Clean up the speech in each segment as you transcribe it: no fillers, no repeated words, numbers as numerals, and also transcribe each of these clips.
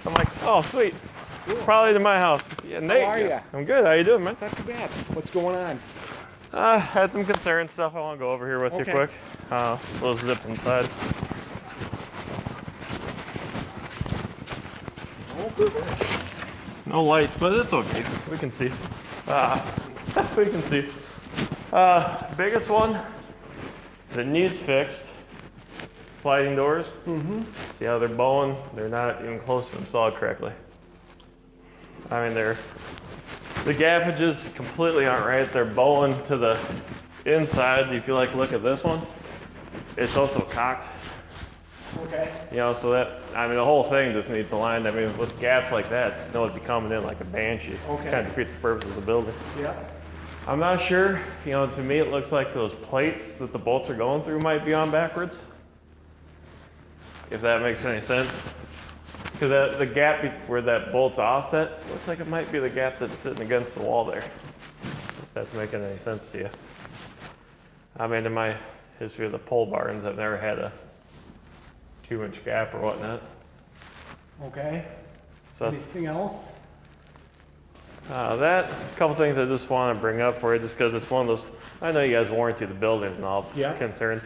I'm like, oh, sweet. Probably to my house. Yeah, Nate. How are ya? I'm good. How you doing, man? Not too bad. What's going on? Had some concern stuff I want to go over here with you Okay. quick. We'll zip inside. No lights, but it's okay. We can see. We can see. Biggest one that needs fixed. Sliding doors. See how they're bowing? They're not even close to installed correctly. I mean, the gappages completely aren't right. They're bowing to the inside. If you look at this one, it's also cocked. Okay. You know, so that, I mean, the whole thing just needs aligned. I mean, with gaps like that, snow would be coming in like a banshee. Okay. Kind of defeats the purpose of the building. Yeah. I'm not sure. You know, to me, it looks like those plates that the bolts are going through might be on backwards. If that makes any sense. Because the gap where that bolt's offset looks like it might be the gap that's sitting against the wall there. If that's making any sense to you. I mean, in my history of the pole barns, I've never had a 2-inch gap or whatnot. Okay. So that's, Anything else? a couple things I just want to bring up for you, just because it's one of those. I know you guys warranty the building and all concerns.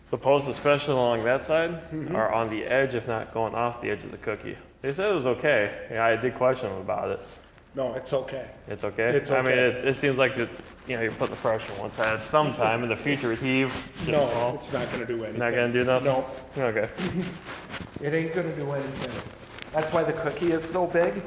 The posts, especially along that side, are on the edge, if not going off the edge of the cookie. They said it was okay. Yeah, I did question them about it. No, it's okay. It's okay? It's I mean, okay. it seems like you're putting the pressure on one side. Sometime in the future, heave. No, it's not going to do anything. Not gonna do nothing? No, Okay. it ain't going to do anything. That's why the cookie is so big.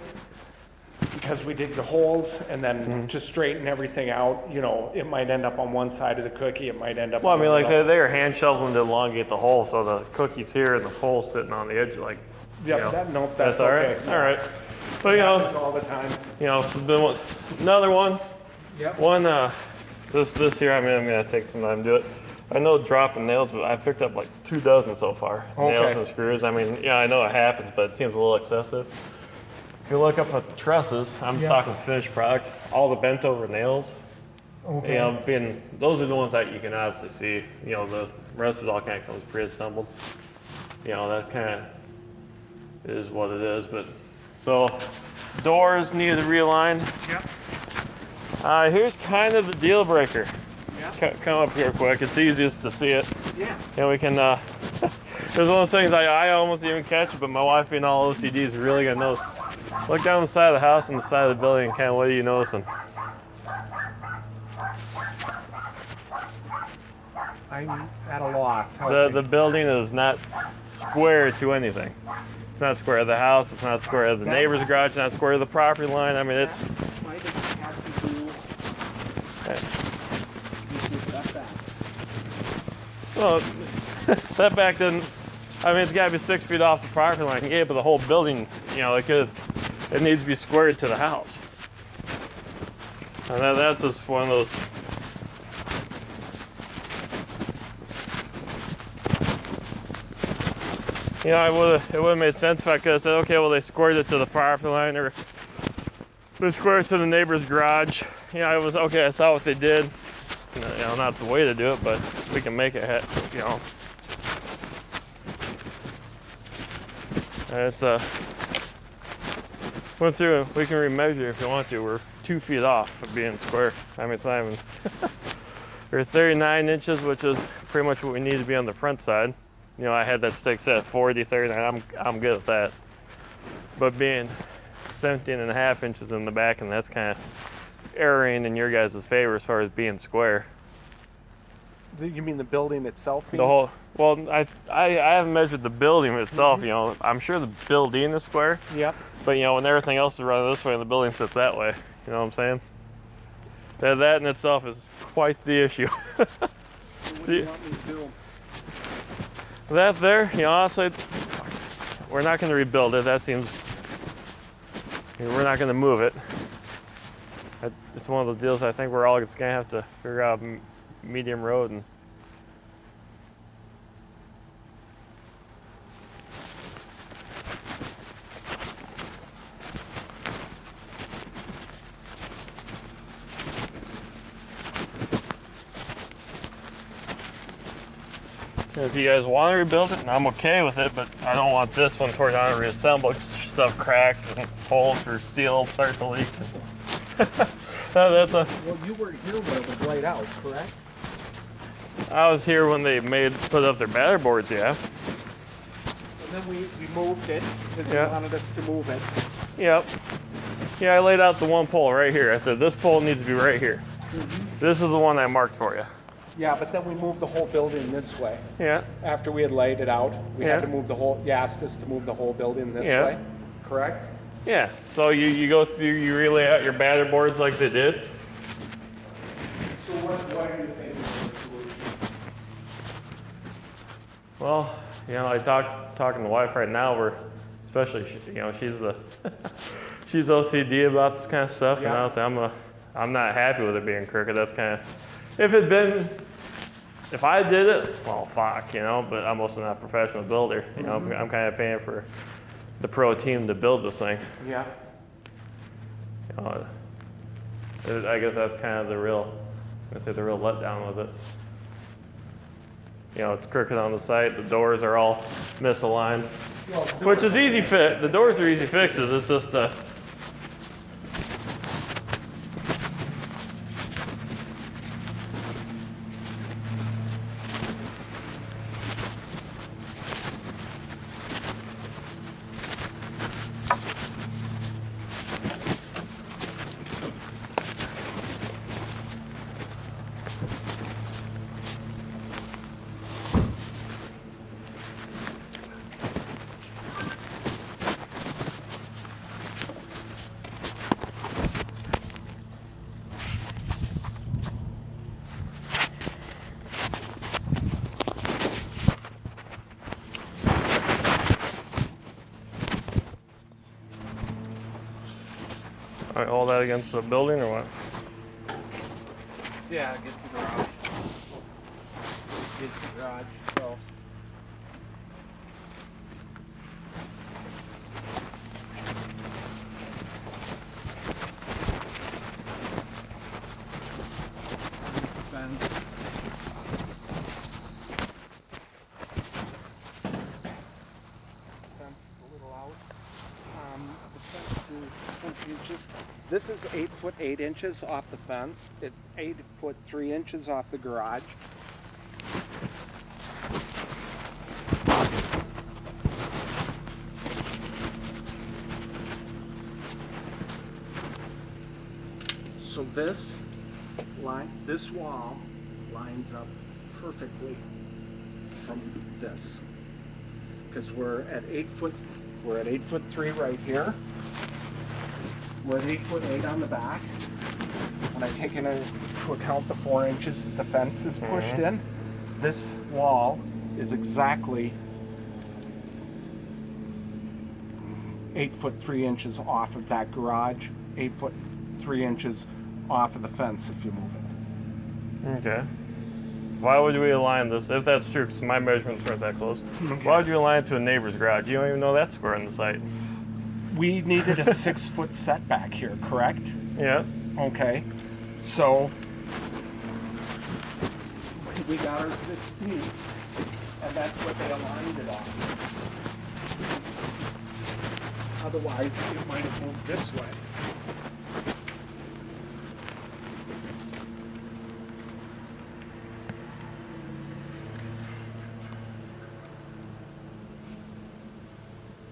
Because we dig the holes and then to straighten everything out, you know, it might end up on one side of the cookie, it might end up Well, I on mean, the like I other. said, they are hand shoveling to elongate the hole, so the cookie's here and the pole's sitting on the edge, like. Yep, you know, that's all okay. right. All right. But It happens all the time. Another one. Yep. This here. I mean, I'm gonna take some time to do it. I know dropping nails, but I picked up like 2 dozen so far. Nails Okay. and screws. I mean, yeah, I know it happens, but it seems a little excessive. If you look up at the trusses, I'm talking finished product. All the bent over nails. Okay. You know, those are the ones that you can obviously see. You know, the rest of it all kind of comes pre-assembled. You know, that kind of is what it is. But so doors needed realigned. Yep. Here's kind of the deal breaker. Yep. Come up here quick. It's easiest to see it. Yeah. And we can. There's one of those things I almost didn't even catch it, but my wife being all OCD is really gonna notice. Look down the side of the house and the side of the building, and kind of what are you noticing? I'm at a loss. The building is not square to anything. It's not square of the house. It's not square of the neighbor's garage. It's not square of the property line. I mean, it's. Why does it have to do Well, setback doesn't. I mean, it's got to be 6 feet off the property line. Yeah, but the whole building, you know, it needs to be squared to the house. And that's just one of those. You know, it would have made sense if I could have said, okay, well, they squared it to the property line, or they squared it to the neighbor's garage. You know, it was okay. I saw what they did. You know, not the way to do it, but we can make it. You know, it's went through. We can remeasure if you want to. We're 2 feet off of being square. I mean, it's not even. We're 39 inches, which is pretty much what we need to be on the front side. You know, I had that stick set at 40, 39. I'm good at that. But being 17 and a half inches in the back, and that's kind of erring in your guys' favor as far as being square. You mean the building itself? The whole. Well, I haven't measured the building itself. You know, I'm sure the building is square. Yep. But you know, when everything else is running this way and the building sits that way, you know what I'm saying? That in itself is quite the issue. What do you want me to do? That there, you know, honestly, we're not going to rebuild it. That seems. We're not going to move it. It's one of those deals I think we're all just going to have to figure out medium road and. If you guys want to rebuild it, and I'm okay with it, but I don't want this one torn down and reassembled. stuff cracks and holes for steel start to leak. That's a. Well, you were here when it was laid out, correct? I was here when they put up their batter boards, yeah. And then we moved it because Yeah. they wanted us to move it. Yep. Yeah, I laid out the one pole right here. I said this pole needs to be right here. This is the one I marked for you. Yeah, but then we moved the whole building this way. Yeah. After we had laid it out, we Yeah. had to move the whole, you asked us to move the whole building this Yeah. way, correct? Yeah. So you go through, you relay out your batter boards like they did. So what do you think is the solution? Well, you know, talking to the wife right now. We're especially, you know, she's the she's OCD about this kind of stuff, and Yeah. honestly, I'm not happy with it being crooked. That's kind of if I did it, well, fuck, you know. But I'm also not a professional builder. You know, I'm kind of paying for the pro team to build this thing. Yeah. You know, I guess that's kind of the real letdown with it. You know, it's crooked on the site. The doors are all misaligned, Well, which is easy fit. The doors are easy fixes. It's just all right, hold that against the building or what? Yeah, it gets the garage. Gets the garage, so. Fence. Fence is a little out. The fence is 20 inches. This is 8 foot 8 inches off the fence. It's 8 foot 3 inches off the garage. So this wall lines up perfectly from this, because we're at 8 foot 3 right here. We're at 8 foot 8 on the back. When I take into account the 4 inches that the fence is pushed in, this wall is exactly 8 foot 3 inches off of that garage, 8 foot 3 inches off of the fence if you move it. Okay. Why would we align this, if that's true, because my measurements weren't that close, why would you align it to a neighbor's garage? You don't even know that's square on the site. We needed a 6 foot setback here, correct? Yeah. Okay, so we got our 6 feet, and that's what they aligned it on. Otherwise, it might have moved this way.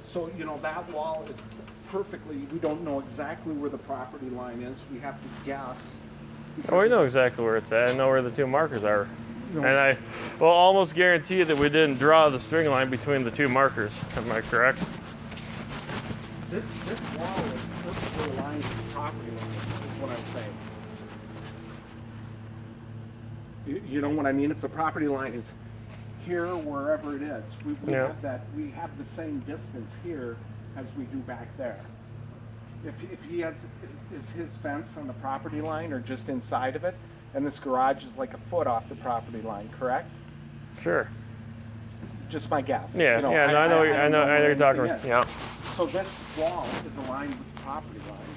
So, you know, that wall is perfectly, we don't know exactly where the property line is. We have to guess. Oh, we know exactly where it's at. I know where the two markers are. No. And I will almost guarantee that we didn't draw the string line between the two markers. Am I correct? This wall is perfectly aligned to the property line, is what I'm saying. You know what I mean? If the property line is here, wherever it is, we Yeah. have that, we have the same distance here as we do back there. If he has, is his fence on the property line or just inside of it? And this garage is like a foot off the property line, correct? Sure. Just my guess. Yeah, You know, yeah, no, I know don't I know where you're talking anything about. is. Yeah. So this wall is aligned with the property line.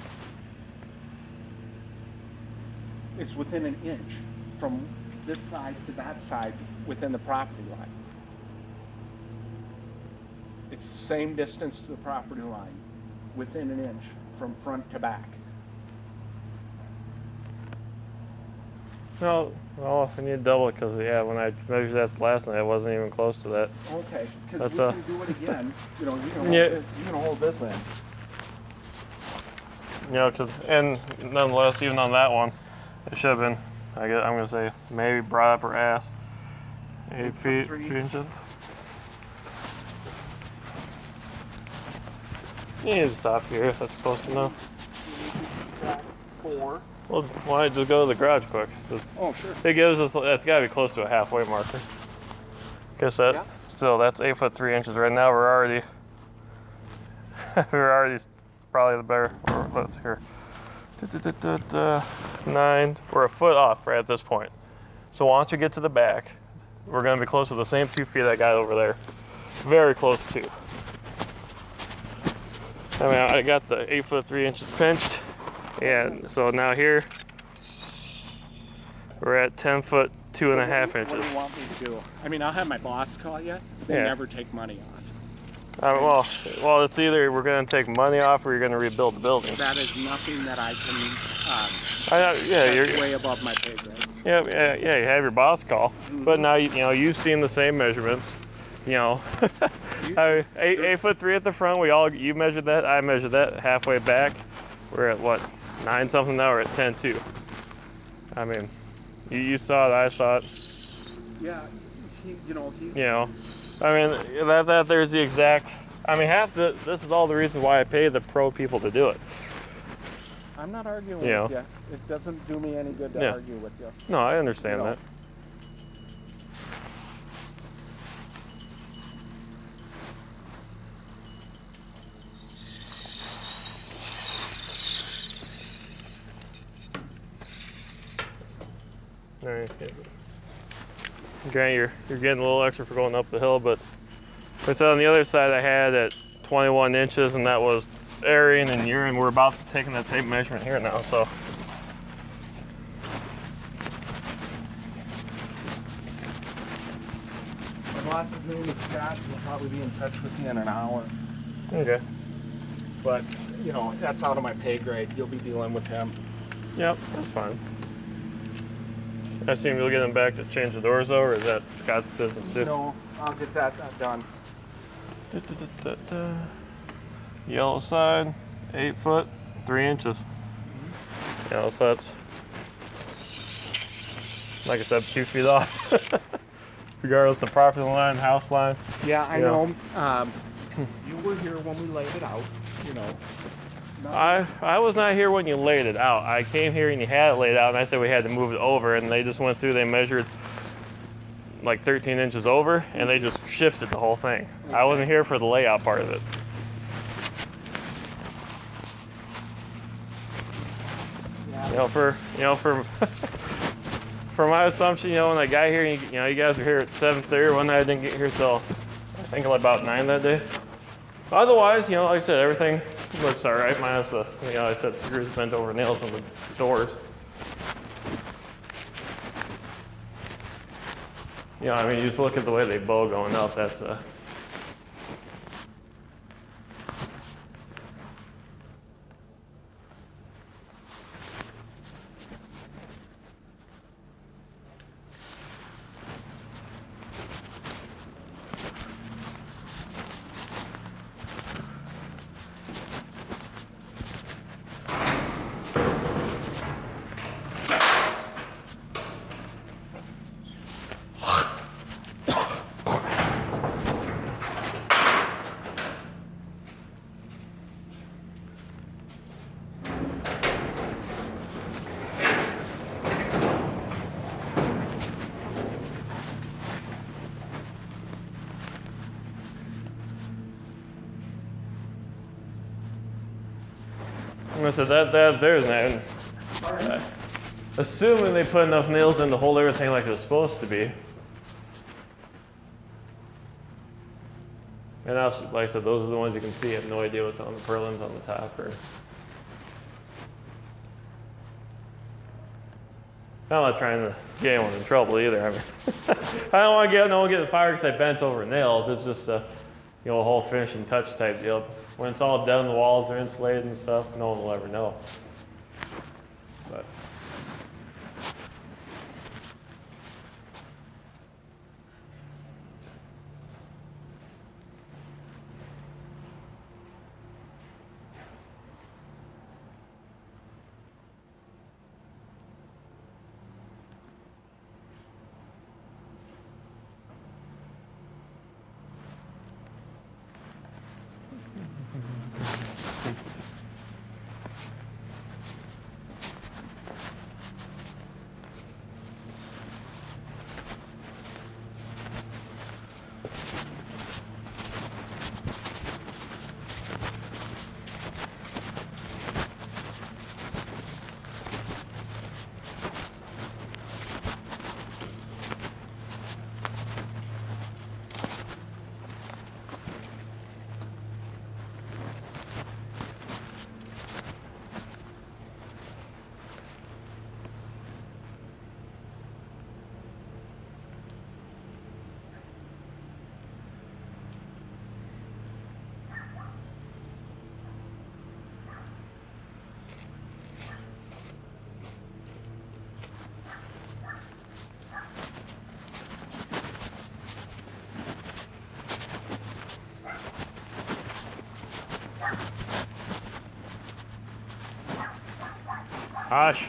It's within an inch from this side to that side within the property line. It's the same distance to the property line. within an inch from front to back. No, well, I need to double it because, yeah, when I measured that last night, I wasn't even close to that. Okay, because That's we can do it again. You know, you can hold this in. You know, and nonetheless, even on that one, it should have been, I'm going to say, maybe brought up her ass. 8 feet, 3 inches. You need to stop here if that's close enough. 4. Well, why not just go to the garage quick? Oh, sure. It gives us, that's got to be close to a halfway marker. Guess that's still, that's 8 foot 3 inches. Right now we're already probably the better, or let's hear. 9, we're a foot off right at this point. So once we get to the back, we're going to be close to the same 2 feet I got over there. Very close to. I mean, I got the 8 foot 3 inches pinched. And so now here, we're at 10 foot 2.5 inches. What do you want me to do? I mean, I'll have my boss call you. They never take money off. Well, it's either we're going to take money off or you're going to rebuild the building. That is nothing that I can. You're way above my pay grade. Yeah. You have your boss call, but now you've seen the same measurements. You know, 8 foot 3 at the front. You measured that. I measured that. Halfway back, we're at what, 9 something now. We're at 10.2. I mean, you saw it. I saw it. Yeah, he's. I mean, that there's the exact. I mean, this is all the reason why I pay the pro people to do it. I'm not arguing with you. It doesn't do me any good to argue with you. No, I understand that. All right. Grant, you're getting a little extra for going up the hill, but like I said, on the other side I had at 21 inches, and that was airing and urine. We're about to take that tape measurement here now, so. My boss's name is Scott. He'll probably be in touch with you in an hour. Okay. But, that's out of my pay grade. You'll be dealing with him. Yep, that's fine. I assume you'll get them back to change the doors though, or is that Scott's business too? No, I'll get that done. Yellow side, 8 foot, 3 inches. Yeah, so that's, like I said, 2 feet off. Regardless of property line, house line. Yeah, I know. You were here when we laid it out, I was not here when you laid it out. I came here and you had it laid out, and I said we had to move it over, and they just went through, they measured like 13 inches over, and they just shifted the whole thing. I wasn't here for the layout part of it. For for my assumption, when I got here, you guys were here at 7:30. One night I didn't get here till I think about 9 that day. Otherwise, like I said, everything looks all right, minus the, I said screws bent over nails on the doors. You just look at the way they bow going up. That's I said there's that. Assuming they put enough nails in to hold everything like it was supposed to be. And also, like I said, those are the ones you can see. I have no idea what's on the purlins on the top. I'm not trying to get anyone in trouble either. I don't want to get no one getting fired because I bent over nails. It's just a whole finishing touch type deal. when it's all done, the walls are insulated and stuff, no one will ever know. But hush.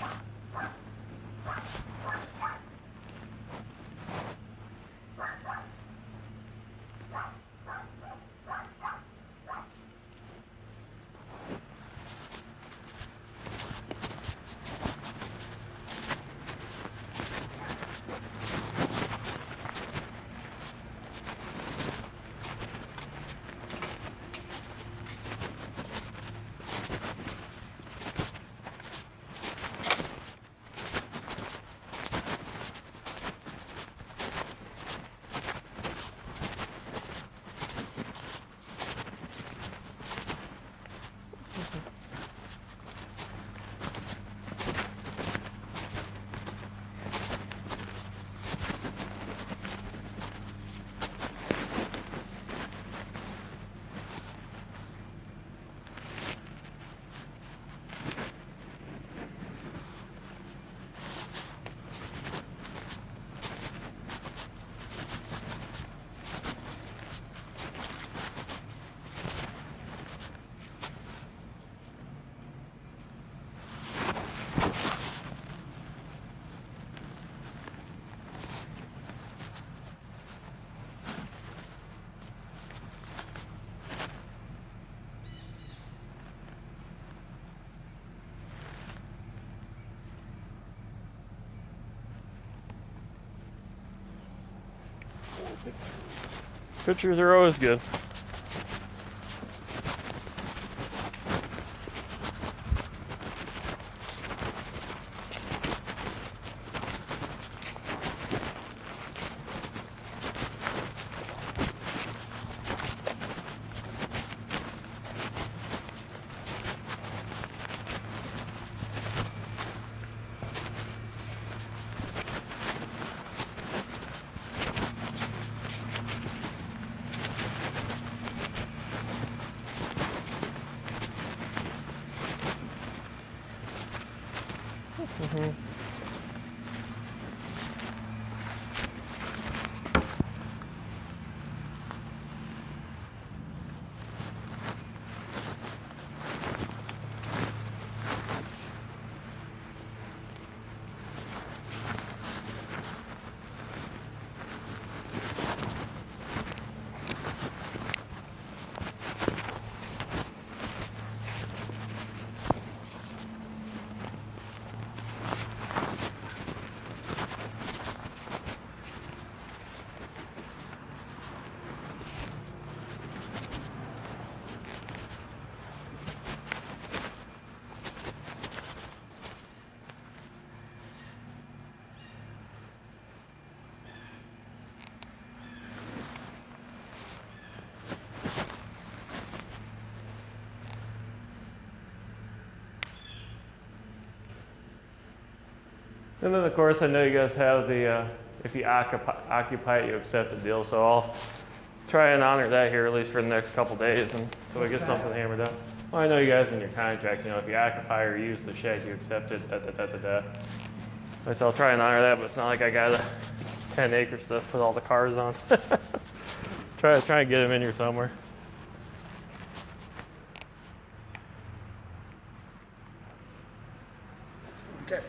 Pictures are always good. And then of course I know you guys have the if you occupy it, you accept the deal. So try and honor that here at least for the next couple days until we get something hammered out. Well, I know you guys in your contract, you know, if you occupy or use the shed, you accept it, So I'll try and honor that, but it's not like I got 10 acres to put all the cars on. try and get them in here somewhere. Okay.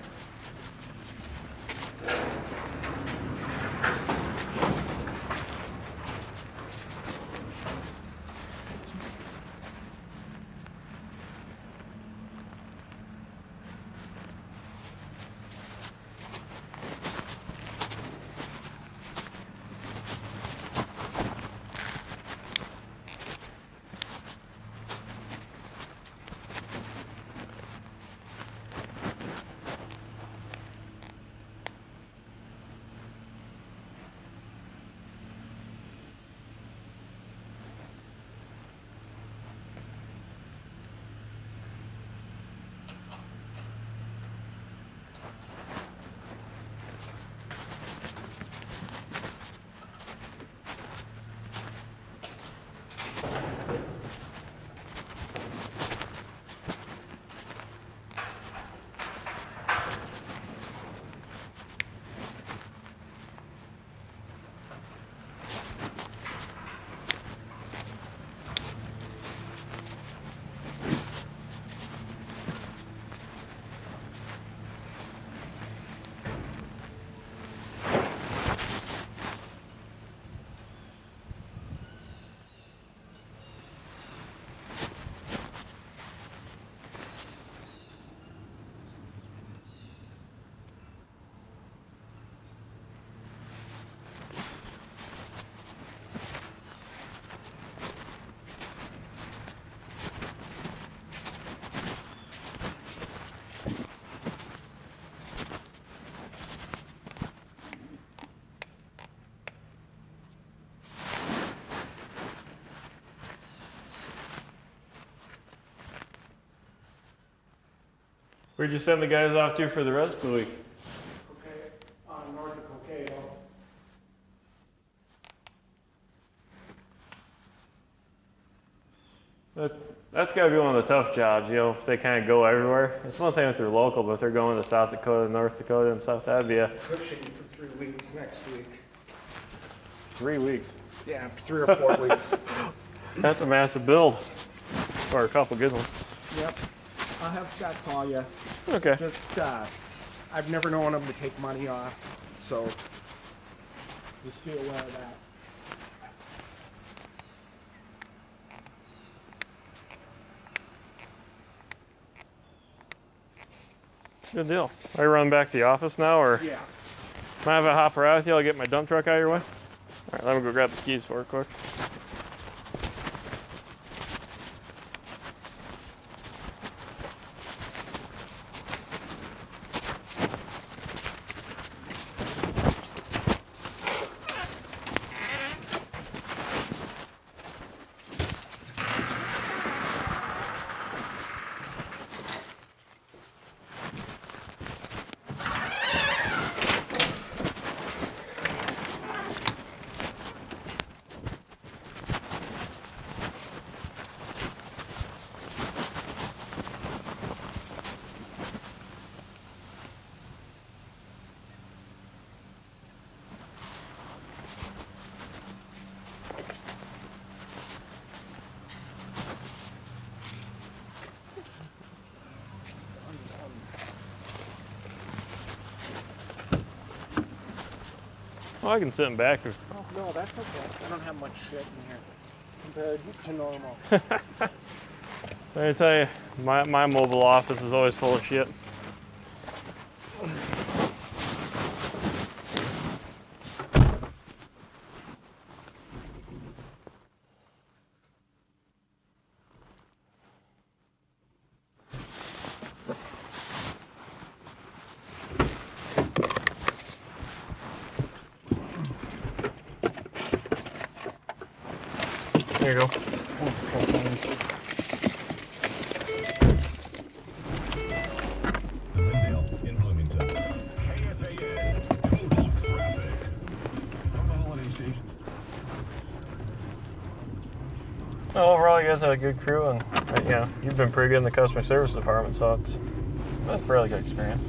Where'd you send the guys off to for the rest of the week? Okay, north of Cokato. That's got to be one of the tough jobs, you know, if they kind of go everywhere. It's one thing if they're local, but if they're going to South Dakota, North Dakota and stuff, that'd be a... Pushing for 3 weeks next week. 3 weeks. Yeah, 3 or 4 weeks. That's a massive build. Or a couple good ones. Yep. I'll have Scott call you. Okay. Just, I've never known him to take money off, so just be aware of that. Good deal. Are you running back to the office now, or? Yeah. Might have a hop around with you. I'll get my dump truck out of your way. All right, let me go grab the keys for it quick. Oh, I can sit in back. Oh, no, that's okay. I don't have much shit in here compared to normal. Let me tell you, my mobile office is always full of shit. There you go. Glendale in Bloomington. KFAN, total traffic. From the holiday station. well, you guys had a good crew, and you know, you've been pretty good in the customer service department, so it's been a really good experience.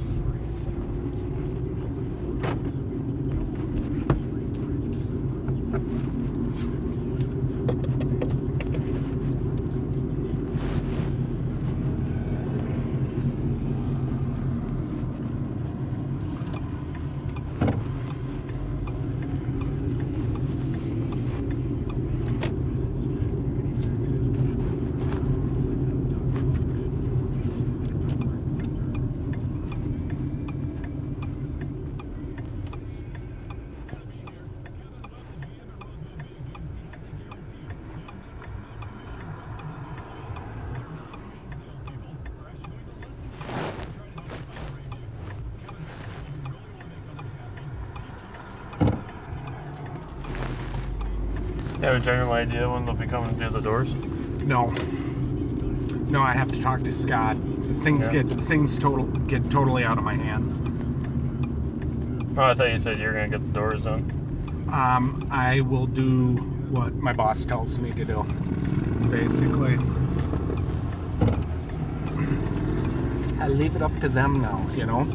You have a general idea when they'll be coming to do the doors? No. No, I have to talk to Scott. Things Yeah. get totally out of my hands. Oh, I thought you said you were going to get the doors done. I will do what my boss tells me to do, basically. I leave it up to them now, you know?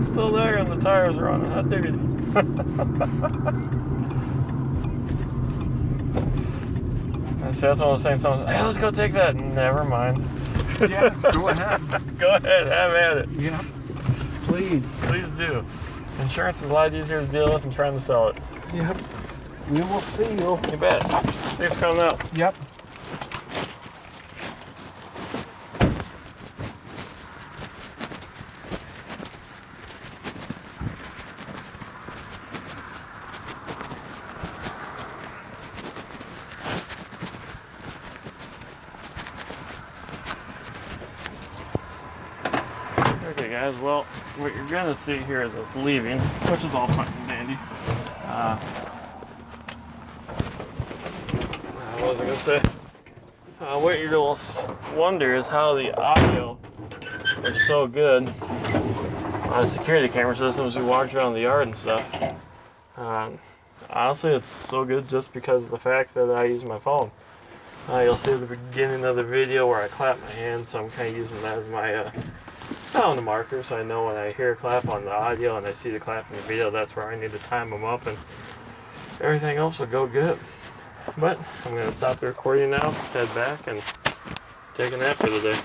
Still there and the tires are on it. Hot diggity. See, that's what I was saying. Someone, hey, let's go take that. Never mind. Yeah, go ahead. Go ahead, have at it. Yeah, please. Please do. Insurance is a lot easier to deal with than trying to sell it. Yep. We will see you. You bet. Thanks for coming out. Yep. Okay guys, well, what you're gonna see here is us leaving, which is all fine and dandy. What was I gonna say? What you will wonder is how the audio is so good on security camera systems we walked around the yard and stuff. Honestly, it's so good just because of the fact that I use my phone. You'll see at the beginning of the video where I clap my hands, so I'm kind of using that as my sound marker, so I know when I hear a clap on the audio and I see the clap in the video, that's where I need to time them up, and everything else will go good. But I'm going to stop the recording now, head back, and take a nap for the day.